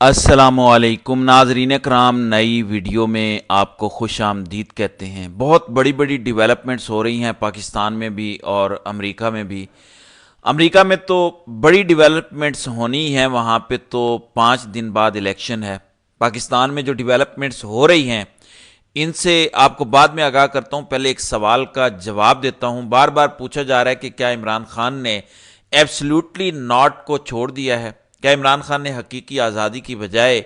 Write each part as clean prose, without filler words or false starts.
السلام علیکم ناظرین کرام، نئی ویڈیو میں آپ کو خوش آمدید کہتے ہیں۔ بہت بڑی بڑی ڈیولپمنٹس ہو رہی ہیں پاکستان میں بھی اور امریکہ میں بھی۔ امریکہ میں تو بڑی ڈیولپمنٹس ہونی ہیں، وہاں پہ تو 5 دن بعد الیکشن ہے۔ پاکستان میں جو ڈیولپمنٹس ہو رہی ہیں ان سے آپ کو بعد میں آگاہ کرتا ہوں، پہلے ایک سوال کا جواب دیتا ہوں۔ بار بار پوچھا جا رہا ہے کہ کیا عمران خان نے ایبسلیوٹلی ناٹ کو چھوڑ دیا ہے؟ کیا عمران خان نے حقیقی آزادی کی بجائے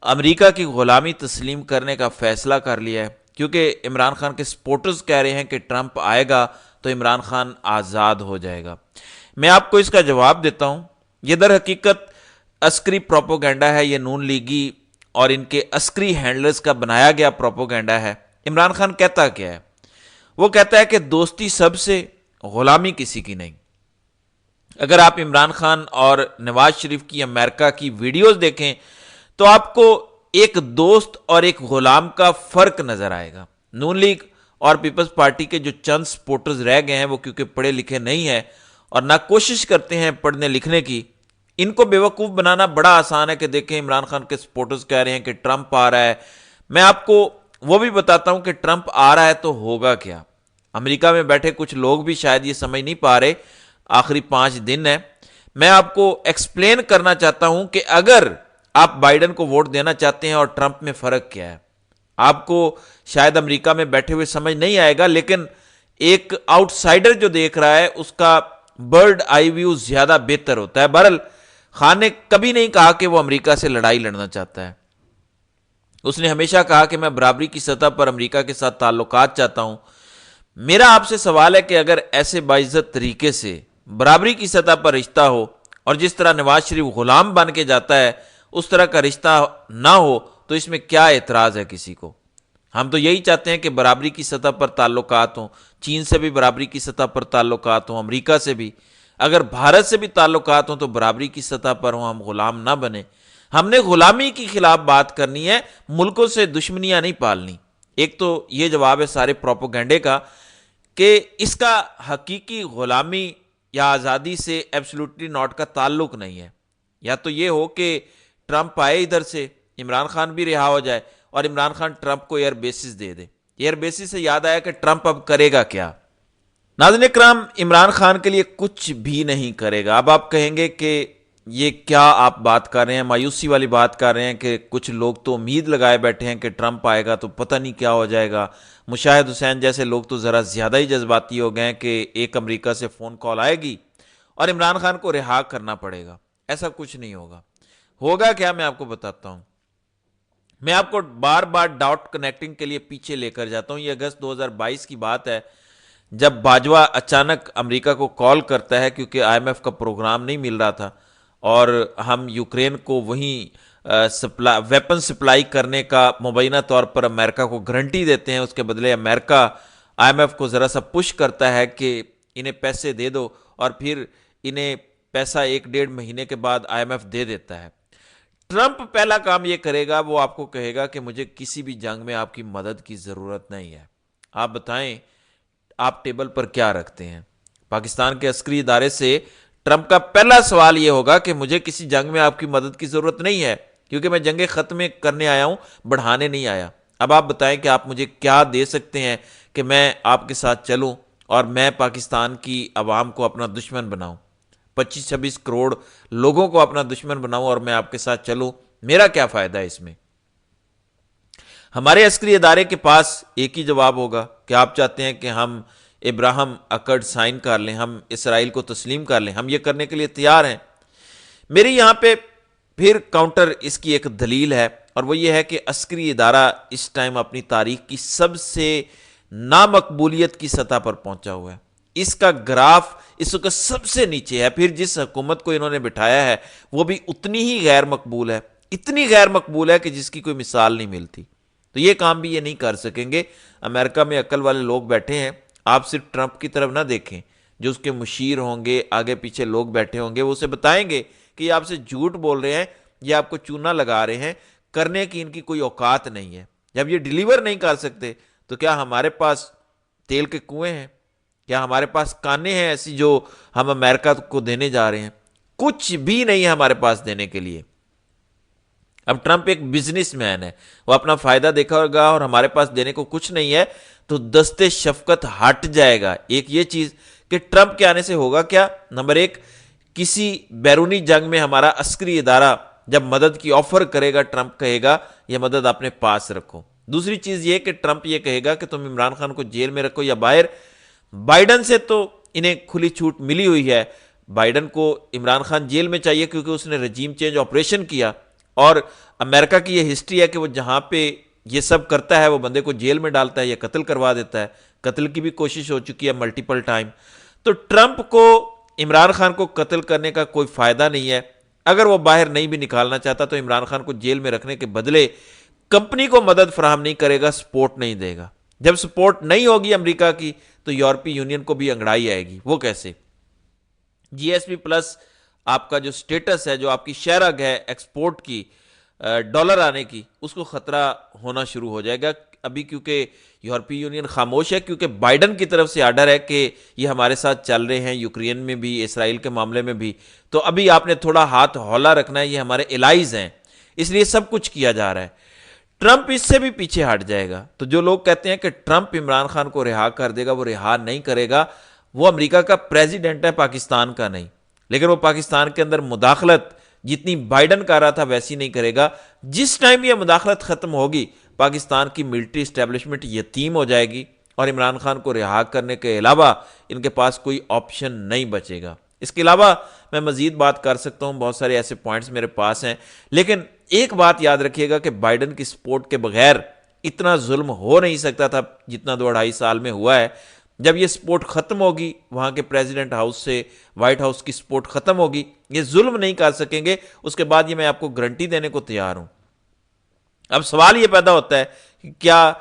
امریکہ کی غلامی تسلیم کرنے کا فیصلہ کر لیا ہے؟ کیونکہ عمران خان کے سپورٹرز کہہ رہے ہیں کہ ٹرمپ آئے گا تو عمران خان آزاد ہو جائے گا۔ میں آپ کو اس کا جواب دیتا ہوں۔ یہ در حقیقت عسکری پروپوگنڈا ہے، یہ نون لیگی اور ان کے عسکری ہینڈلرز کا بنایا گیا پروپوگنڈا ہے۔ عمران خان کہتا کیا ہے؟ وہ کہتا ہے کہ دوستی سب سے، غلامی کسی کی نہیں۔ اگر آپ عمران خان اور نواز شریف کی امریکہ کی ویڈیوز دیکھیں تو آپ کو ایک دوست اور ایک غلام کا فرق نظر آئے گا۔ نون لیگ اور پیپلز پارٹی کے جو چند سپورٹرز رہ گئے ہیں وہ کیونکہ پڑھے لکھے نہیں ہیں اور نہ کوشش کرتے ہیں پڑھنے لکھنے کی، ان کو بیوقوف بنانا بڑا آسان ہے کہ دیکھیں عمران خان کے سپورٹرز کہہ رہے ہیں کہ ٹرمپ آ رہا ہے۔ میں آپ کو وہ بھی بتاتا ہوں کہ ٹرمپ آ رہا ہے تو ہوگا کیا۔ امریکہ میں بیٹھے کچھ لوگ بھی شاید یہ سمجھ نہیں پا رہے، آخری 5 دن ہے۔ میں آپ کو ایکسپلین کرنا چاہتا ہوں کہ اگر آپ بائیڈن کو ووٹ دینا چاہتے ہیں اور ٹرمپ میں فرق کیا ہے۔ آپ کو شاید امریکہ میں بیٹھے ہوئے سمجھ نہیں آئے گا، لیکن ایک آؤٹ سائیڈر جو دیکھ رہا ہے اس کا برڈ آئی ویو زیادہ بہتر ہوتا ہے۔ بہرحال خان نے کبھی نہیں کہا کہ وہ امریکہ سے لڑائی لڑنا چاہتا ہے۔ اس نے ہمیشہ کہا کہ میں برابری کی سطح پر امریکہ کے ساتھ تعلقات چاہتا ہوں۔ میرا آپ سے سوال ہے کہ اگر ایسے باعزت طریقے سے برابری کی سطح پر رشتہ ہو اور جس طرح نواز شریف غلام بن کے جاتا ہے اس طرح کا رشتہ نہ ہو تو اس میں کیا اعتراض ہے کسی کو؟ ہم تو یہی چاہتے ہیں کہ برابری کی سطح پر تعلقات ہوں، چین سے بھی برابری کی سطح پر تعلقات ہوں، امریکہ سے بھی، اگر بھارت سے بھی تعلقات ہوں تو برابری کی سطح پر ہوں، ہم غلام نہ بنیں۔ ہم نے غلامی کے خلاف بات کرنی ہے، ملکوں سے دشمنیاں نہیں پالنی۔ ایک تو یہ جواب ہے سارے پروپوگنڈے کا کہ اس کا حقیقی غلامی یا آزادی سے ایبسلیوٹلی ناٹ کا تعلق نہیں ہے۔ یا تو یہ ہو کہ ٹرمپ آئے ادھر سے، عمران خان بھی رہا ہو جائے اور عمران خان ٹرمپ کو ایئر بیسز دے دے۔ ایئر بیسز سے یاد آیا کہ ٹرمپ اب کرے گا کیا؟ ناظرین اکرام، عمران خان کے لیے کچھ بھی نہیں کرے گا۔ اب آپ کہیں گے کہ یہ کیا آپ بات کر رہے ہیں، مایوسی والی بات کر رہے ہیں کہ کچھ لوگ تو امید لگائے بیٹھے ہیں کہ ٹرمپ آئے گا تو پتہ نہیں کیا ہو جائے گا۔ مشاہد حسین جیسے لوگ تو ذرا زیادہ ہی جذباتی ہو گئے ہیں کہ ایک امریکہ سے فون کال آئے گی اور عمران خان کو رہا کرنا پڑے گا۔ ایسا کچھ نہیں ہوگا۔ ہوگا کیا میں آپ کو بتاتا ہوں۔ میں آپ کو بار بار ڈاٹ کنیکٹنگ کے لیے پیچھے لے کر جاتا ہوں۔ یہ اگست 2022 کی بات ہے جب باجوہ اچانک امریکہ کو کال کرتا ہے کیونکہ آئی ایم ایف کا پروگرام نہیں مل رہا تھا اور ہم یوکرین کو وہیں ویپن سپلائی کرنے کا مبینہ طور پر امریکہ کو گارنٹی دیتے ہیں۔ اس کے بدلے امریکہ آئی ایم ایف کو ذرا سا پش کرتا ہے کہ انہیں پیسے دے دو، اور پھر انہیں پیسہ 1-1.5 مہینے کے بعد آئی ایم ایف دے دیتا ہے۔ ٹرمپ پہلا کام یہ کرے گا، وہ آپ کو کہے گا کہ مجھے کسی بھی جنگ میں آپ کی مدد کی ضرورت نہیں ہے۔ آپ بتائیں آپ ٹیبل پر کیا رکھتے ہیں؟ پاکستان کے عسکری ادارے سے ٹرمپ کا پہلا سوال یہ ہوگا کہ مجھے کسی جنگ میں آپ کی مدد کی ضرورت نہیں ہے، کیونکہ میں جنگیں ختم کرنے آیا ہوں، بڑھانے نہیں آیا۔ اب آپ بتائیں کہ آپ مجھے کیا دے سکتے ہیں کہ میں آپ کے ساتھ چلوں اور میں پاکستان کی عوام کو اپنا دشمن بناؤں، 25-26 کروڑ لوگوں کو اپنا دشمن بناؤں اور میں آپ کے ساتھ چلوں؟ میرا کیا فائدہ ہے اس میں؟ ہمارے عسکری ادارے کے پاس ایک ہی جواب ہوگا کہ آپ چاہتے ہیں کہ ہم ابراہم اکرڈ سائن کر لیں، ہم اسرائیل کو تسلیم کر لیں۔ ہم یہ کرنے کے لیے تیار ہیں۔ میری یہاں پہ پھر کاؤنٹر اس کی ایک دلیل ہے، اور وہ یہ ہے کہ عسکری ادارہ اس ٹائم اپنی تاریخ کی سب سے نامقبولیت کی سطح پر پہنچا ہوا ہے۔ اس کا گراف اس وقت سب سے نیچے ہے۔ پھر جس حکومت کو انہوں نے بٹھایا ہے وہ بھی اتنی ہی غیر مقبول ہے، اتنی غیر مقبول ہے کہ جس کی کوئی مثال نہیں ملتی۔ تو یہ کام بھی یہ نہیں کر سکیں گے۔ امریکہ میں عقل والے لوگ بیٹھے ہیں، آپ صرف ٹرمپ کی طرف نہ دیکھیں، جو اس کے مشیر ہوں گے، آگے پیچھے لوگ بیٹھے ہوں گے، وہ اسے بتائیں گے کہ یہ آپ سے جھوٹ بول رہے ہیں، یہ آپ کو چونا لگا رہے ہیں، کرنے کی ان کی کوئی اوقات نہیں ہے۔ جب یہ ڈیلیور نہیں کر سکتے تو کیا ہمارے پاس تیل کے کنویں ہیں؟ کیا ہمارے پاس کانیں ہیں ایسی جو ہم امریکہ کو دینے جا رہے ہیں؟ کچھ بھی نہیں ہے ہمارے پاس دینے کے لیے۔ اب ٹرمپ ایک بزنس مین ہے، وہ اپنا فائدہ دیکھا ہوگا اور ہمارے پاس دینے کو کچھ نہیں ہے تو دستے شفقت ہٹ جائے گا۔ ایک یہ چیز کہ ٹرمپ کے آنے سے ہوگا کیا، نمبر ایک، کسی بیرونی جنگ میں ہمارا عسکری ادارہ جب مدد کی آفر کرے گا، ٹرمپ کہے گا یہ مدد اپنے پاس رکھو۔ دوسری چیز یہ کہ ٹرمپ یہ کہے گا کہ تم عمران خان کو جیل میں رکھو یا باہر۔ بائیڈن سے تو انہیں کھلی چھوٹ ملی ہوئی ہے، بائیڈن کو عمران خان جیل میں چاہیے کیونکہ اس نے رجیم چینج آپریشن کیا، اور امریکہ کی یہ ہسٹری ہے کہ وہ جہاں پہ یہ سب کرتا ہے وہ بندے کو جیل میں ڈالتا ہے یا قتل کروا دیتا ہے، قتل کی بھی کوشش ہو چکی ہے ملٹیپل ٹائم۔ تو ٹرمپ کو عمران خان کو قتل کرنے کا کوئی فائدہ نہیں ہے، اگر وہ باہر نہیں بھی نکالنا چاہتا تو عمران خان کو جیل میں رکھنے کے بدلے کمپنی کو مدد فراہم نہیں کرے گا، سپورٹ نہیں دے گا۔ جب سپورٹ نہیں ہوگی امریکہ کی تو یورپی یونین کو بھی انگڑائی آئے گی۔ وہ کیسے؟ جی ایس پی پلس آپ کا جو سٹیٹس ہے، جو آپ کی شرح ہے ایکسپورٹ کی، ڈالر آنے کی، اس کو خطرہ ہونا شروع ہو جائے گا ابھی، کیونکہ یورپی یونین خاموش ہے، کیونکہ بائیڈن کی طرف سے آرڈر ہے کہ یہ ہمارے ساتھ چل رہے ہیں، یوکرین میں بھی، اسرائیل کے معاملے میں بھی، تو ابھی آپ نے تھوڑا ہاتھ ہولا رکھنا ہے، یہ ہمارے الائز ہیں، اس لیے سب کچھ کیا جا رہا ہے۔ ٹرمپ اس سے بھی پیچھے ہٹ جائے گا۔ تو جو لوگ کہتے ہیں کہ ٹرمپ عمران خان کو رہا کر دے گا، وہ رہا نہیں کرے گا، وہ امریکہ کا پریزیڈنٹ ہے، پاکستان کا نہیں، لیکن وہ پاکستان کے اندر مداخلت جتنی بائیڈن کر رہا تھا ویسی نہیں کرے گا۔ جس ٹائم یہ مداخلت ختم ہوگی، پاکستان کی ملٹری اسٹیبلشمنٹ یتیم ہو جائے گی اور عمران خان کو رہا کرنے کے علاوہ ان کے پاس کوئی آپشن نہیں بچے گا۔ اس کے علاوہ میں مزید بات کر سکتا ہوں، بہت سارے ایسے پوائنٹس میرے پاس ہیں، لیکن ایک بات یاد رکھیے گا کہ بائیڈن کی سپورٹ کے بغیر اتنا ظلم ہو نہیں سکتا تھا جتنا 2-2.5 سال میں ہوا ہے۔ جب یہ سپورٹ ختم ہوگی، وہاں کے پریزیڈنٹ ہاؤس سے وائٹ ہاؤس کی سپورٹ ختم ہوگی، یہ ظلم نہیں کر سکیں گے۔ اس کے بعد یہ میں آپ کو گارنٹی دینے کو تیار ہوں۔ اب سوال یہ پیدا ہوتا ہے کہ کیا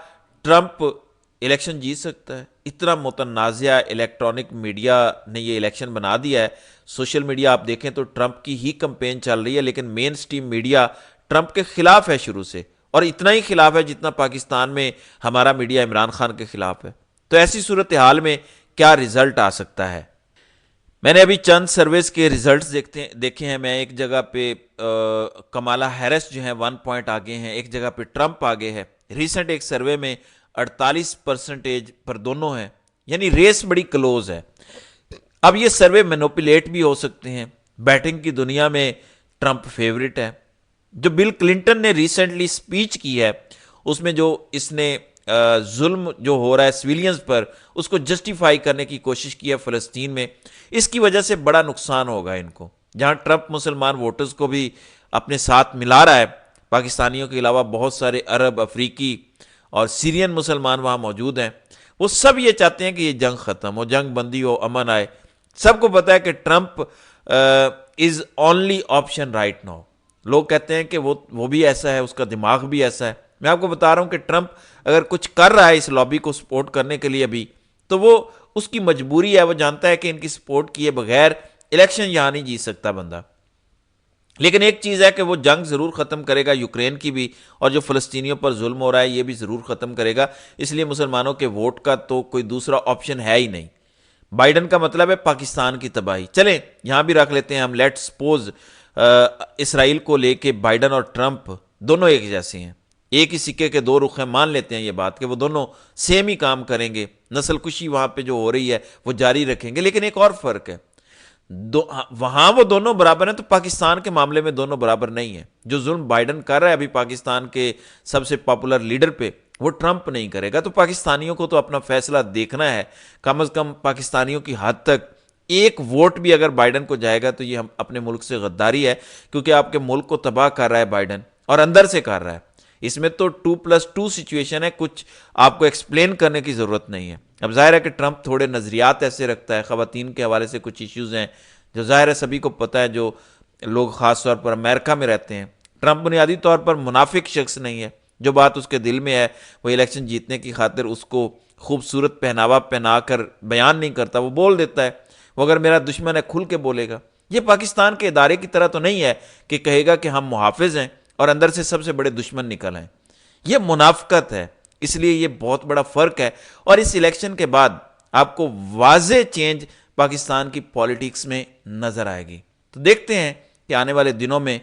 ٹرمپ الیکشن جیت سکتا ہے؟ اتنا متنازع الیکٹرانک میڈیا نے یہ الیکشن بنا دیا ہے، سوشل میڈیا آپ دیکھیں تو ٹرمپ کی ہی کمپین چل رہی ہے، لیکن مین سٹریم میڈیا ٹرمپ کے خلاف ہے شروع سے، اور اتنا ہی خلاف ہے جتنا پاکستان میں ہمارا میڈیا عمران خان کے خلاف ہے۔ تو ایسی صورتحال میں کیا رزلٹ آ سکتا ہے؟ میں نے ابھی چند سرویز کے ریزلٹس دیکھے ہیں۔ میں ایک جگہ پہ کمالا ہیرس جو ہیں 1 پوائنٹ آگے ہیں، ایک جگہ پہ ٹرمپ آگے ہے۔ ریسنٹ ایک سروے میں 48% پر دونوں ہیں، یعنی ریس بڑی کلوز ہے۔ اب یہ سروے مینوپولیٹ بھی ہو سکتے ہیں۔ بیٹنگ کی دنیا میں ٹرمپ فیورٹ ہے۔ جو بل کلنٹن نے ریسنٹلی سپیچ کی ہے، اس میں جو اس نے ظلم جو ہو رہا ہے سویلینز پر، اس کو جسٹیفائی کرنے کی کوشش کی ہے فلسطین میں، اس کی وجہ سے بڑا نقصان ہوگا ان کو۔ جہاں ٹرمپ مسلمان ووٹرز کو بھی اپنے ساتھ ملا رہا ہے، پاکستانیوں کے علاوہ بہت سارے عرب، افریقی اور سیرین مسلمان وہاں موجود ہیں، وہ سب یہ چاہتے ہیں کہ یہ جنگ ختم ہو، جنگ بندی ہو، امن آئے۔ سب کو پتا ہے کہ Trump is only option right now. لوگ کہتے ہیں کہ وہ بھی ایسا ہے، اس کا دماغ بھی ایسا ہے۔ میں آپ کو بتا رہا ہوں کہ ٹرمپ اگر کچھ کر رہا ہے اس لابی کو سپورٹ کرنے کے لیے ابھی، تو وہ اس کی مجبوری ہے، وہ جانتا ہے کہ ان کی سپورٹ کیے بغیر الیکشن یہاں نہیں جیت سکتا بندہ۔ لیکن ایک چیز ہے کہ وہ جنگ ضرور ختم کرے گا، یوکرین کی بھی، اور جو فلسطینیوں پر ظلم ہو رہا ہے یہ بھی ضرور ختم کرے گا۔ اس لیے مسلمانوں کے ووٹ کا تو کوئی دوسرا آپشن ہے ہی نہیں۔ بائیڈن کا مطلب ہے پاکستان کی تباہی۔ چلیں یہاں بھی رکھ لیتے ہیں ہم، لیٹ سپوز اسرائیل کو لے کے بائیڈن اور ٹرمپ دونوں ایک جیسے ہیں، ایک ہی سکے کے دو رخ ہیں، مان لیتے ہیں یہ بات کہ وہ دونوں سیم ہی کام کریں گے، نسل کشی وہاں پہ جو ہو رہی ہے وہ جاری رکھیں گے۔ لیکن ایک اور فرق ہے، وہاں وہ دونوں برابر ہیں تو پاکستان کے معاملے میں دونوں برابر نہیں ہیں۔ جو ظلم بائیڈن کر رہا ہے ابھی پاکستان کے سب سے پاپولر لیڈر پہ، وہ ٹرمپ نہیں کرے گا۔ تو پاکستانیوں کو تو اپنا فیصلہ دیکھنا ہے، کم از کم پاکستانیوں کی حد تک ایک ووٹ بھی اگر بائیڈن کو جائے گا تو یہ ہم اپنے ملک سے غداری ہے، کیونکہ آپ کے ملک کو تباہ کر رہا ہے بائیڈن، اور اندر سے کر رہا ہے۔ اس میں تو 2+2 سچویشن ہے، کچھ آپ کو ایکسپلین کرنے کی ضرورت نہیں ہے۔ اب ظاہر ہے کہ ٹرمپ تھوڑے نظریات ایسے رکھتا ہے، خواتین کے حوالے سے کچھ ایشوز ہیں جو ظاہر ہے سبھی کو پتہ ہے، جو لوگ خاص طور پر امریکہ میں رہتے ہیں۔ ٹرمپ بنیادی طور پر منافق شخص نہیں ہے، جو بات اس کے دل میں ہے وہ الیکشن جیتنے کی خاطر اس کو خوبصورت پہناوا پہنا کر بیان نہیں کرتا، وہ بول دیتا ہے۔ وہ اگر میرا دشمن ہے کھل کے بولے گا۔ یہ پاکستان کے ادارے کی طرح تو نہیں ہے کہ کہے گا کہ ہم محافظ ہیں اور اندر سے سب سے بڑے دشمن نکل آئیں۔ یہ منافقت ہے، اس لیے یہ بہت بڑا فرق ہے، اور اس الیکشن کے بعد آپ کو واضح چینج پاکستان کی پالیٹکس میں نظر آئے گی۔ تو دیکھتے ہیں کہ آنے والے دنوں میں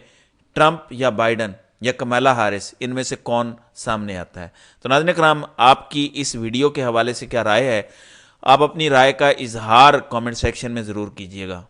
ٹرمپ یا بائیڈن یا کمالا ہیرس، ان میں سے کون سامنے آتا ہے؟ تو ناظرین اکرام، آپ کی اس ویڈیو کے حوالے سے کیا رائے ہے؟ آپ اپنی رائے کا اظہار کامنٹ سیکشن میں ضرور کیجیے گا۔